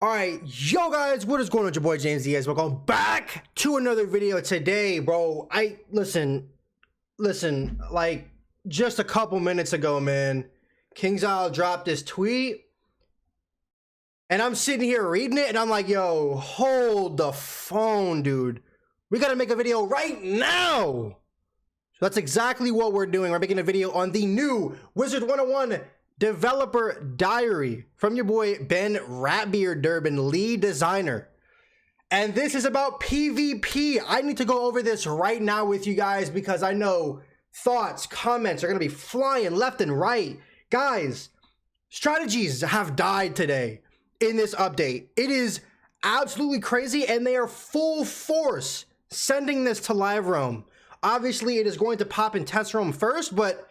All right, yo guys, what is going on? Your boy James Diaz. Welcome back to another video today, bro. Listen, like just a couple minutes ago, man, KingsIsle dropped this tweet, and I'm sitting here reading it, and I'm like, yo, hold the phone, dude. We gotta make a video right now. So that's exactly what we're doing. We're making a video on the new Wizard101 developer diary from your boy Ben Ratbeard Durbin, lead designer. And this is about PvP. I need to go over this right now with you guys because I know thoughts, comments are going to be flying left and right. Guys, strategies have died today in this update. It is absolutely crazy, and they are full force sending this to live roam. Obviously, it is going to pop in test roam first, but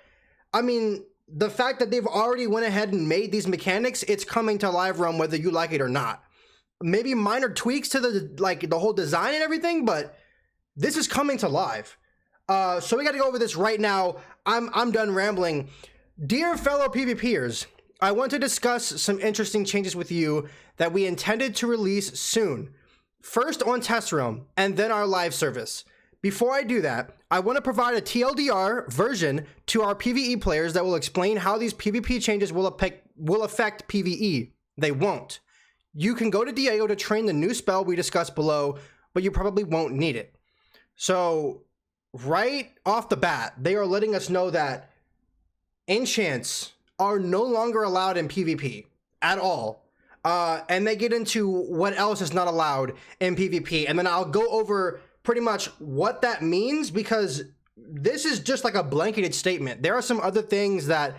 I mean, the fact that they've already went ahead and made these mechanics, it's coming to live roam whether you like it or not. Maybe minor tweaks to the whole design and everything, but this is coming to live. So we got to go over this right now. I'm done rambling. Dear fellow PvPers, I want to discuss some interesting changes with you that we intended to release soon. First on test roam and then our live service. Before I do that, I want to provide a TLDR version to our PvE players that will explain how these PvP changes will affect PvE. They won't. You can go to Diego to train the new spell we discussed below, but you probably won't need it. So, right off the bat, they are letting us know that enchants are no longer allowed in PvP at all. And they get into what else is not allowed in PvP. And then I'll go over pretty much what that means, because this is just like a blanketed statement. There are some other things that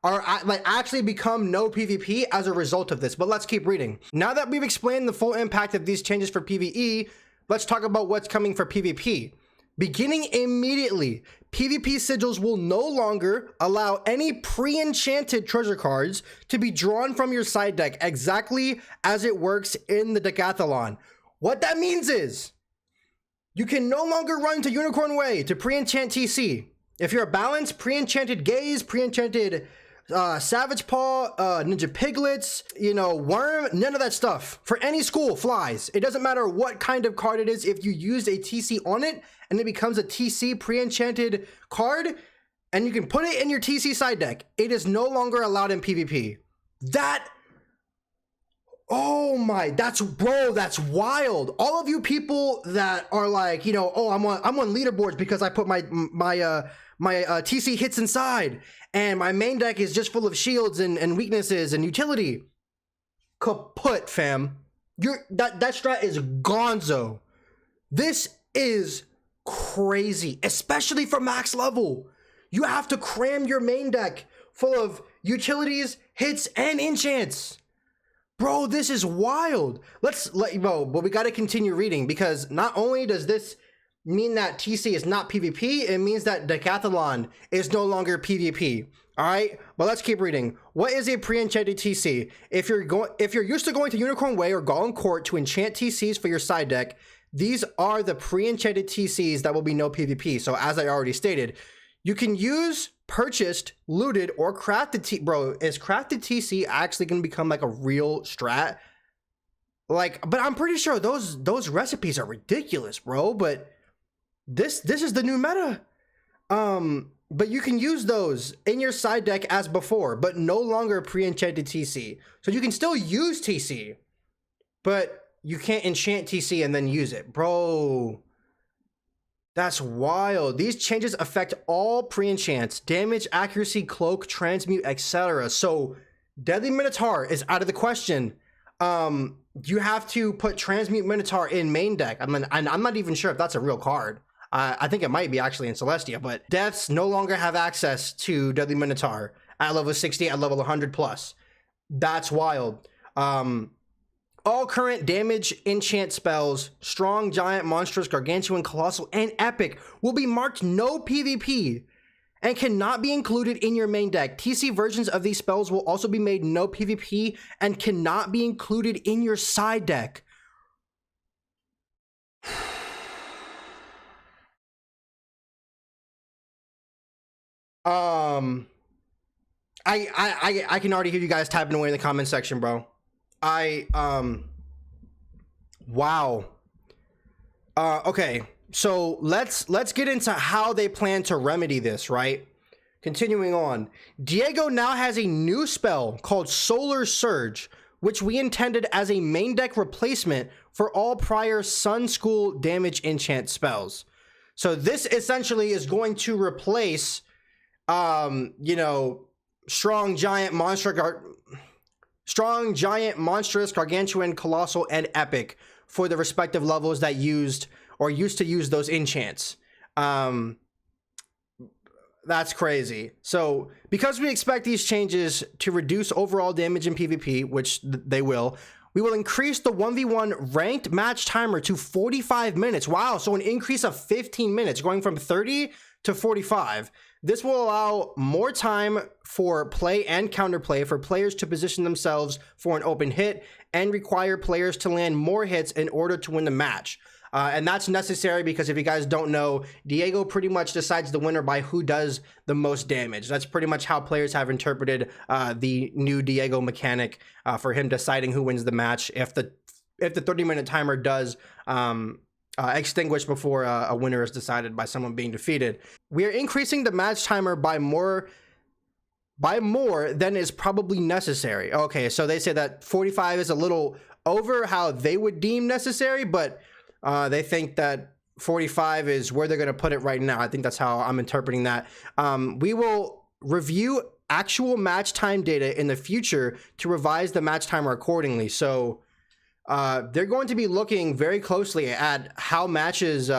are actually become no PvP as a result of this, but let's keep reading. Now that we've explained the full impact of these changes for PvE, let's talk about what's coming for PvP. Beginning immediately, PvP sigils will no longer allow any pre-enchanted treasure cards to be drawn from your side deck exactly as it works in the decathlon. What that means is, you can no longer run to Unicorn Way to pre-enchant TC. If you're a balance, pre-enchanted Gaze, pre-enchanted Savage Paw, Ninja Piglets, Worm, none of that stuff. For any school flies. It doesn't matter what kind of card it is. If you use a TC on it and it becomes a TC pre-enchanted card and you can put it in your TC side deck, it is no longer allowed in PvP. Oh my, that's wild. All of you people that are like, oh, I'm on leaderboards because I put my TC hits inside and my main deck is just full of shields and weaknesses and utility. Kaput, fam. That strat is gonzo. This is crazy, especially for max level. You have to cram your main deck full of utilities, hits, and enchants. Bro, this is wild. But we got to continue reading, because not only does this mean that TC is not PvP, it means that decathlon is no longer PvP. All right, but let's keep reading. What is a pre-enchanted TC? If you're used to going to Unicorn Way or Golem Court to enchant TCs for your side deck, these are the pre-enchanted TCs that will be no PvP. So as I already stated, you can use purchased, looted, or crafted bro, is crafted TC actually gonna become like a real strat? But I'm pretty sure those recipes are ridiculous, bro. But this is the new meta. But you can use those in your side deck as before, but no longer pre-enchanted TC. So you can still use TC, but you can't enchant TC and then use it, bro. That's wild. These changes affect all pre-enchants, damage, accuracy, cloak, transmute, etc. So Deadly Minotaur is out of the question. You have to put transmute Minotaur in main deck. I'm not even sure if that's a real card. I think it might be actually in Celestia, but deaths no longer have access to Deadly Minotaur at level 60, at level 100 plus. That's wild. All current damage enchant spells, strong, giant, monstrous, gargantuan, colossal, and epic, will be marked no PvP and cannot be included in your main deck. TC versions of these spells will also be made no PvP and cannot be included in your side deck. I can already hear you guys typing away in the comment section, bro. Wow. Okay, so let's get into how they plan to remedy this, right? Continuing on, Diego now has a new spell called Solar Surge, which we intended as a main deck replacement for all prior Sun School damage enchant spells. So this essentially is going to replace, you know, strong, giant, monstrous, gargantuan, colossal, and epic for the respective levels that used to use those enchants. That's crazy. So because we expect these changes to reduce overall damage in PvP, which they will, we will increase the 1v1 ranked match timer to 45 minutes. Wow, so an increase of 15 minutes, going from 30 to 45. This will allow more time for play and counterplay for players to position themselves for an open hit and require players to land more hits in order to win the match. And that's necessary because if you guys don't know, Diego pretty much decides the winner by who does the most damage. That's pretty much how players have interpreted the new Diego mechanic for him deciding who wins the match if the 30-minute timer does extinguish before a winner is decided by someone being defeated. We are increasing the match timer by more than is probably necessary. Okay, so they say that 45 is a little over how they would deem necessary, but they think that 45 is where they're going to put it right now. I think that's how I'm interpreting that. We will review actual match time data in the future to revise the match timer accordingly. So they're going to be looking very closely at how matches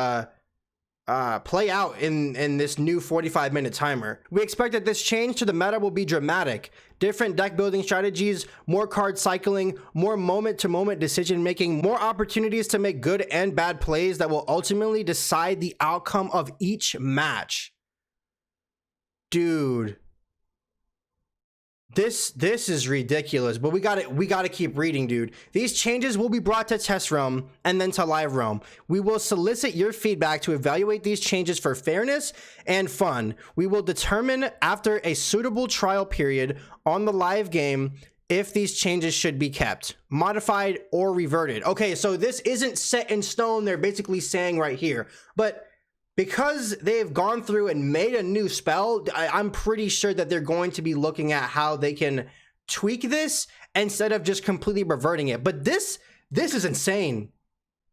play out in this new 45-minute timer. We expect that this change to the meta will be dramatic. Different deck building strategies, more card cycling, more moment-to-moment decision making, more opportunities to make good and bad plays that will ultimately decide the outcome of each match. Dude, this is ridiculous, but we gotta keep reading, dude. These changes will be brought to test realm and then to live realm. We will solicit your feedback to evaluate these changes for fairness and fun. We will determine after a suitable trial period on the live game if these changes should be kept, modified, or reverted. Okay, so this isn't set in stone, they're basically saying right here, but because they've gone through and made a new spell, I'm pretty sure that they're going to be looking at how they can tweak this instead of just completely reverting it. But this is insane.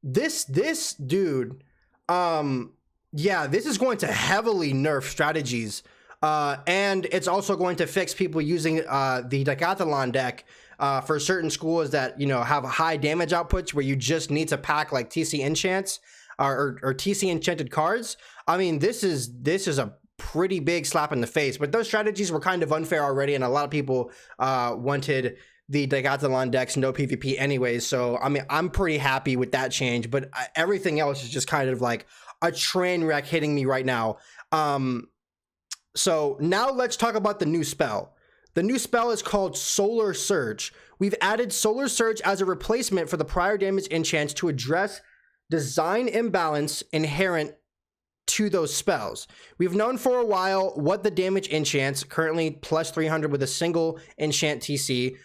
This dude, yeah, this is going to heavily nerf strategies. And it's also going to fix people using the Decathlon deck for certain schools that, you know, have high damage outputs where you just need to pack like TC enchants. Or TC enchanted cards. I mean, this is a pretty big slap in the face, but those strategies were kind of unfair already, and a lot of people wanted the Decathlon decks no PvP anyways. So I mean, I'm pretty happy with that change, but everything else is just kind of like a train wreck hitting me right now. So now let's talk about the new spell. The new spell is called Solar Surge. We've added Solar Surge as a replacement for the prior damage enchants to address design imbalance inherent to those spells. We've known for a while what the damage enchants, currently plus 300 with a single enchant TC,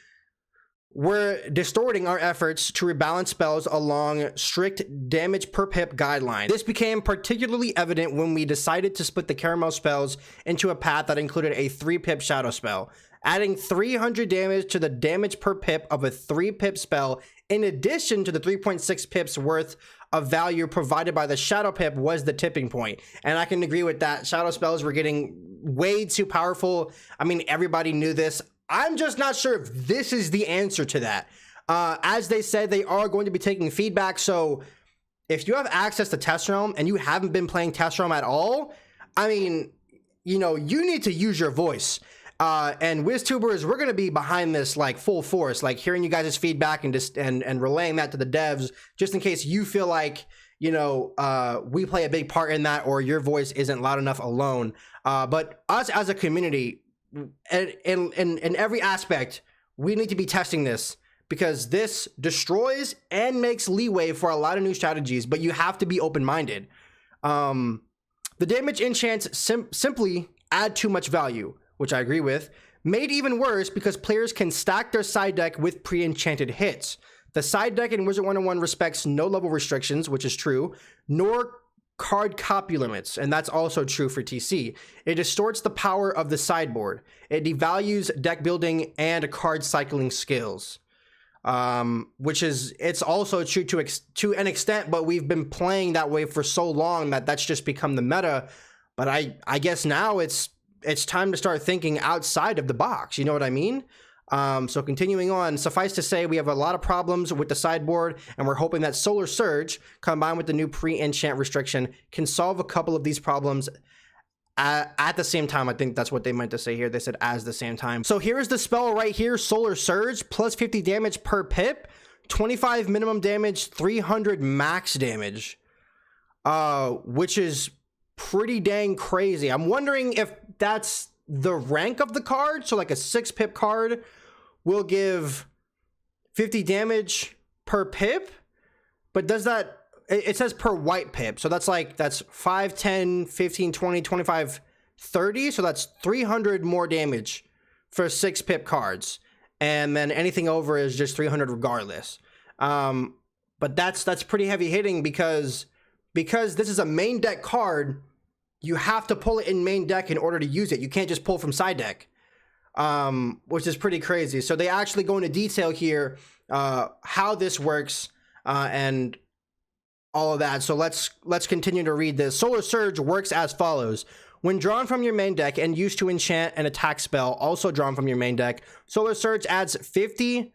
were distorting our efforts to rebalance spells along strict damage per pip guidelines. This became particularly evident when we decided to split the caramel spells into a path that included a 3-pip shadow spell, adding 300 damage to the damage per pip of a 3-pip spell in addition to the 3.6 pips worth of value provided by the shadow pip was the tipping point. And I can agree with that. Shadow spells were getting way too powerful. I mean, everybody knew this. I'm just not sure if this is the answer to that. As they said, they are going to be taking feedback. So if you have access to Test Realm and you haven't been playing Test Realm at all, I mean, you know, you need to use your voice. And WizTubers, we're going to be behind this like full force, like hearing you guys' feedback and just and relaying that to the devs, just in case you feel like, you know, we play a big part in that, or your voice isn't loud enough alone. But us as a community, in every aspect, we need to be testing this, because this destroys and makes leeway for a lot of new strategies, but you have to be open-minded. The damage enchants simply add too much value, which I agree with. Made even worse because players can stack their side deck with pre-enchanted hits. The side deck in Wizard101 respects no level restrictions, which is true, nor card copy limits, and that's also true for TC. It distorts the power of the sideboard. It devalues deck building and card cycling skills, which is, it's also true to an extent, but we've been playing that way for so long that that's just become the meta. But I guess now it's time to start thinking outside of the box. You know what I mean? So continuing on, suffice to say, we have a lot of problems with the sideboard, and we're hoping that Solar Surge, combined with the new pre-enchant restriction, can solve a couple of these problems at the same time. I think that's what they meant to say here. They said as the same time. So here's the spell right here, Solar Surge, plus 50 damage per pip, 25 minimum damage, 300 max damage, which is pretty dang crazy. I'm wondering if that's the rank of the card. So like a 6 pip card will give 50 damage per pip, but does that, it says per white pip, so that's 5, 10, 15, 20, 25, 30, so that's 300 more damage for 6 pip cards, and then anything over is just 300 regardless. But that's pretty heavy hitting, because this is a main deck card. You have to pull it in main deck in order to use it. You can't just pull from side deck, which is pretty crazy. So they actually go into detail here how this works and all of that. So let's continue to read this. Solar Surge works as follows. When drawn from your main deck and used to enchant an attack spell, also drawn from your main deck, Solar Surge adds 50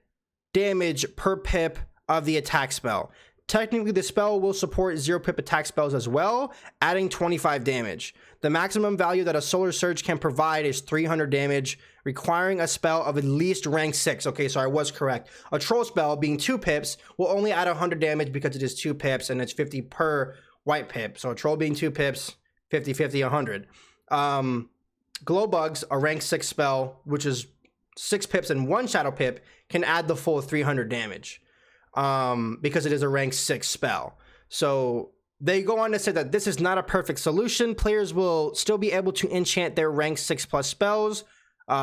damage per pip of the attack spell. Technically, the spell will support 0 pip attack spells as well, adding 25 damage. The maximum value that a Solar Surge can provide is 300 damage, requiring a spell of at least rank 6. Okay, so I was correct. A Troll spell, being 2 pips, will only add 100 damage because it is 2 pips, and it's 50 per white pip. So a Troll being 2 pips, 50, 50, 100. Glow Bugs, a rank 6 spell, which is 6 pips and 1 Shadow Pip, can add the full 300 damage. Because it is a rank 6 spell. So they go on to say that this is not a perfect solution. Players will still be able to enchant their rank 6+ spells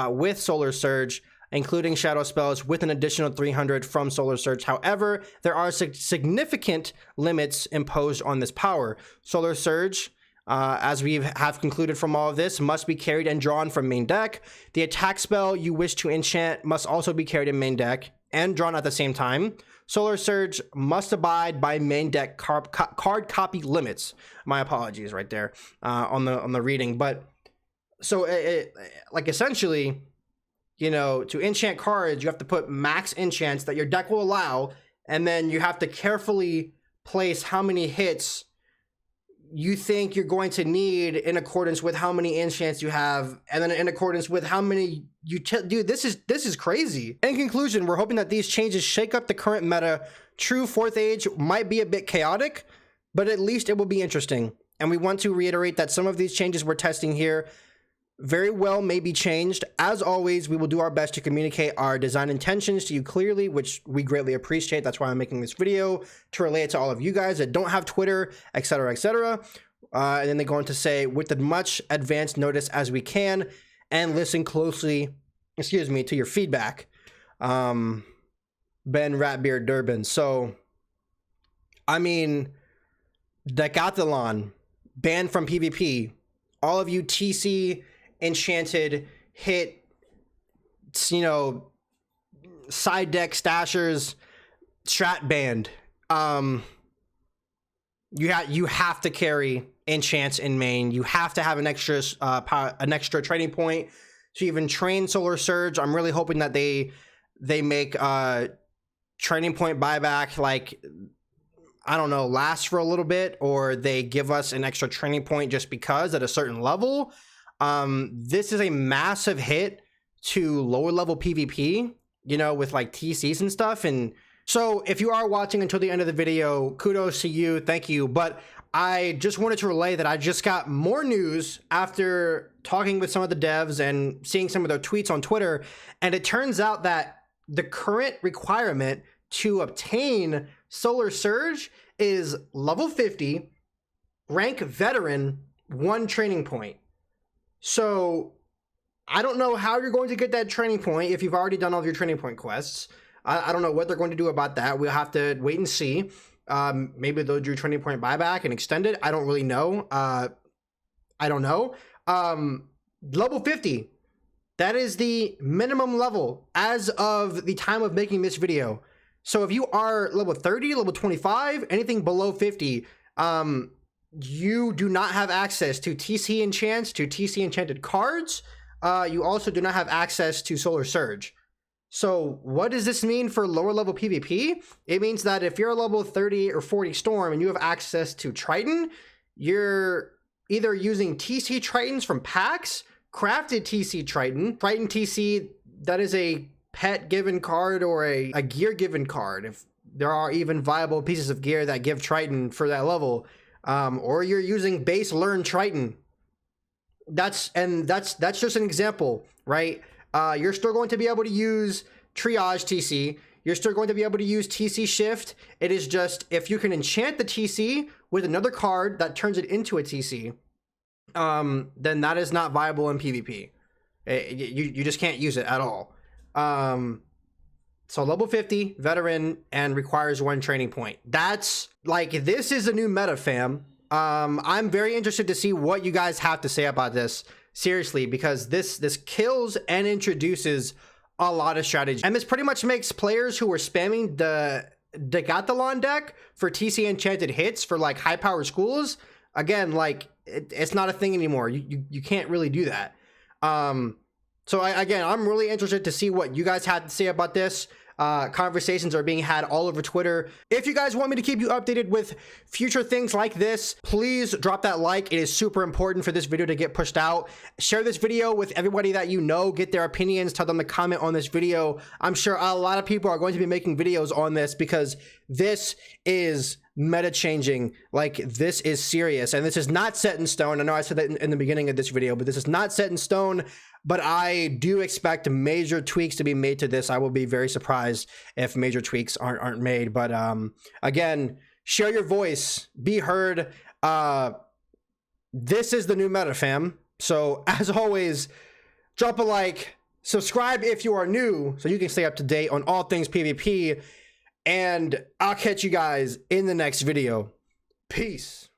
with Solar Surge, including shadow spells, with an additional 300 from Solar Surge. However, there are significant limits imposed on this power. Solar Surge, as we have concluded from all of this, must be carried and drawn from main deck. The attack spell you wish to enchant must also be carried in main deck and drawn at the same time. Solar Surge must abide by main deck card copy limits. My apologies right there on the reading. But so like essentially, you know, to enchant cards, you have to put max enchants that your deck will allow, and then you have to carefully place how many hits you think you're going to need in accordance with how many enchants you have, and then in accordance with how many you dude, this is crazy. In conclusion, we're hoping that these changes shake up the current meta. True, 4th Age might be a bit chaotic, but at least it will be interesting. And we want to reiterate that some of these changes we're testing here very well may be changed. As always, we will do our best to communicate our design intentions to you clearly, which we greatly appreciate. That's why I'm making this video, to relay it to all of you guys that don't have Twitter, etc., etc. And then they go on to say, with as much advanced notice as we can, and listen closely, to your feedback. Ben Ratbeard Durbin. So, I mean, Decathlon, banned from PvP. All of you TC enchanted hit, you know, side deck stashers, strat banned. You have to carry enchants in main. You have to have an extra training point to even train Solar Surge. I'm really hoping that they make training point buyback, like, I don't know, last for a little bit, or they give us an extra training point just because at a certain level. This is a massive hit to lower level PvP, you know, with like TCs and stuff. And so if you are watching until the end of the video, kudos to you, thank you. But I just wanted to relay that I just got more news after talking with some of the devs and seeing some of their tweets on Twitter. And it turns out that the current requirement to obtain Solar Surge is level 50, rank veteran, 1 training point. So I don't know how you're going to get that training point if you've already done all of your training point quests. I don't know what they're going to do about that. We'll have to wait and see. Maybe they'll do training point buyback and extend it. I don't really know. I don't know. Level 50. That is the minimum level as of the time of making this video. So if you are level 30, level 25, anything below 50, you do not have access to TC enchants, to TC enchanted cards. You also do not have access to Solar Surge. So what does this mean for lower level PvP? It means that if you're a level 30 or 40 Storm and you have access to Triton, you're either using TC Tritons from packs, crafted TC Triton TC, that is a pet given card or a gear given card, if there are even viable pieces of gear that give Triton for that level, or you're using base learn Triton. That's just an example, right? You're still going to be able to use triage TC. You're still going to be able to use TC shift. It is just, if you can enchant the TC with another card that turns it into a TC, then that is not viable in PvP. You just can't use it at all. So level 50, veteran, and requires 1 training point. That's like, this is a new meta, fam. I'm very interested to see what you guys have to say about this. Seriously, because this kills and introduces a lot of strategy. And this pretty much makes players who were spamming the Decathlon deck for TC enchanted hits for like high power schools, again, like it's not a thing anymore. You can't really do that. So again, I'm really interested to see what you guys have to say about this. Conversations are being had all over Twitter. If you guys want me to keep you updated with future things like this, please drop that like. It is super important for this video to get pushed out. Share this video with everybody that you know, get their opinions, tell them to comment on this video. I'm sure a lot of people are going to be making videos on this because this is meta changing. Like, this is serious, and this is not set in stone. I know I said that in the beginning of this video, but this is not set in stone. But I do expect major tweaks to be made to this. I will be very surprised if major tweaks aren't made. But again, share your voice, be heard. This is the new meta, fam. So as always, drop a like, subscribe if you are new, so you can stay up to date on all things PvP. And I'll catch you guys in the next video. Peace.